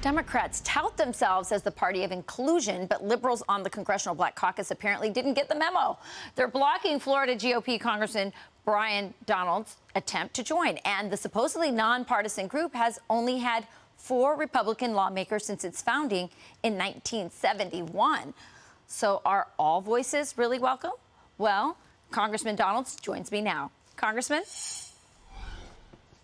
Democrats tout themselves as the party of inclusion, but liberals on the Congressional Black Caucus apparently didn't get the memo. They're blocking Florida GOP Congressman Byron Donalds' attempt to join. And the supposedly nonpartisan group has only had 4 Republican lawmakers since its founding in 1971. So are all voices really welcome? Well, Congressman Donalds joins me now. Congressman?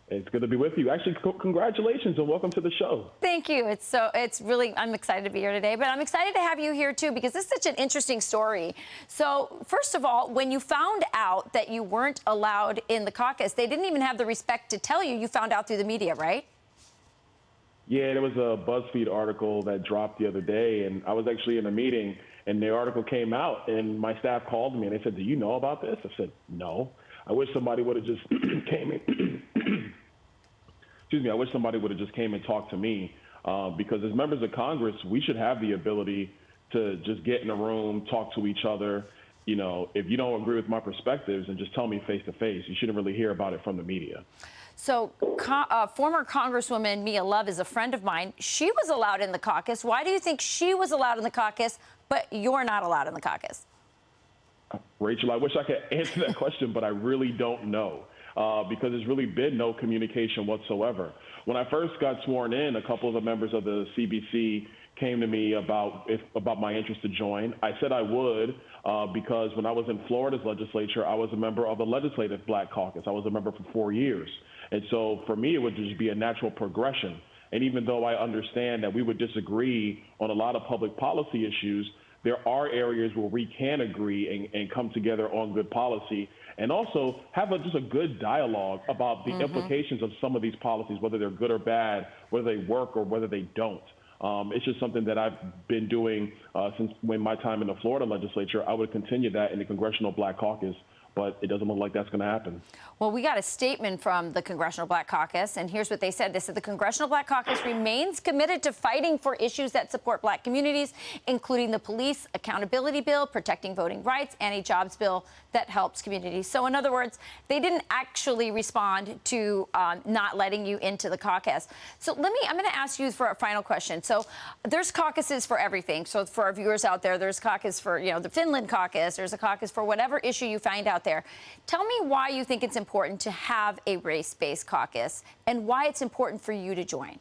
It's good to be with you. Actually, congratulations and welcome to the show. Thank you. I'm excited to be here today, but I'm excited to have you here too, because this is such an interesting story. So first of all, when you found out that you weren't allowed in the caucus, they didn't even have the respect to tell you. You found out through the media, right? Yeah, there was a BuzzFeed article that dropped the other day, and I was actually in a meeting, and the article came out, and my staff called me, and they said, "Do you know about this?" I said, "No." I wish somebody would have just came in. Excuse me. I wish somebody would have just came and talked to me, because as members of Congress, we should have the ability to just get in a room, talk to each other. You know, if you don't agree with my perspectives, and just tell me face to face. You shouldn't really hear about it from the media. So former Congresswoman Mia Love is a friend of mine. She was allowed in the caucus. Why do you think she was allowed in the caucus, but you're not allowed in the caucus? Rachel, I wish I could answer that question, but I really don't know, because there's really been no communication whatsoever. When I first got sworn in, a couple of the members of the CBC came to me about my interest to join. I said I would, because when I was in Florida's legislature, I was a member of the Legislative Black Caucus. I was a member for 4 years. And so for me, it would just be a natural progression. And even though I understand that we would disagree on a lot of public policy issues, there are areas where we can agree and come together on good policy, and also have just a good dialogue about the implications of some of these policies, whether they're good or bad, whether they work or whether they don't. It's just something that I've been doing since my time in the Florida legislature. I would continue that in the Congressional Black Caucus, but it doesn't look like that's going to happen. Well, we got a statement from the Congressional Black Caucus, and here's what they said. They said the Congressional Black Caucus remains committed to fighting for issues that support Black communities, including the police accountability bill, protecting voting rights, and a jobs bill that helps communities. So in other words, they didn't actually respond to not letting you into the caucus. So I'm going to ask you for a final question. So there's caucuses for everything. So for our viewers out there, there's caucus for, the Finland caucus. There's a caucus for whatever issue you find out there. Tell me why you think it's important to have a race-based caucus and why it's important for you to join.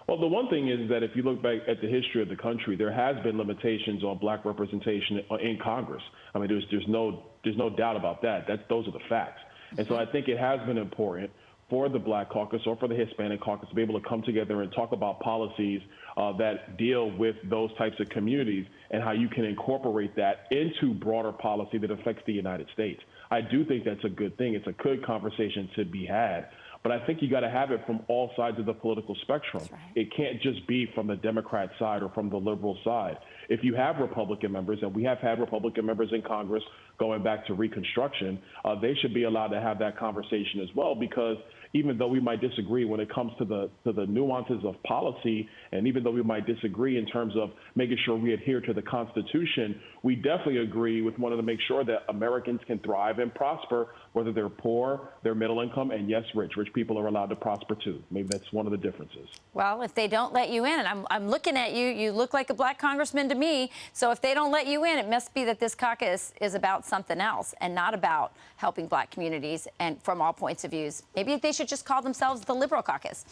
Well, the one thing is that if you look back at the history of the country, there has been limitations on Black representation in Congress. I mean, there's no doubt about that. Those are the facts. And so I think it has been important for the Black Caucus or for the Hispanic Caucus to be able to come together and talk about policies that deal with those types of communities and how you can incorporate that into broader policy that affects the United States. I do think that's a good thing. It's a good conversation to be had. But I think you got to have it from all sides of the political spectrum. Right. It can't just be from the Democrat side or from the liberal side. If you have Republican members, and we have had Republican members in Congress going back to Reconstruction, they should be allowed to have that conversation as well, because even though we might disagree when it comes to the nuances of policy, and even though we might disagree in terms of making sure we adhere to the Constitution, we definitely agree with wanting to make sure that Americans can thrive and prosper, whether they're poor, they're middle income, and yes, rich. Rich people are allowed to prosper too. Maybe that's one of the differences. Well, if they don't let you in, and I'm looking at you, you look like a Black congressman to me. So if they don't let you in, it must be that this caucus is about something else and not about helping Black communities and from all points of views. Maybe they should just call themselves the Liberal Caucus.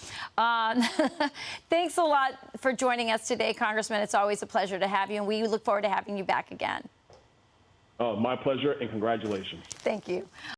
Thanks a lot for joining us today, Congressman. It's always a pleasure to have you, and we look forward to having you back again. My pleasure, and congratulations. Thank you.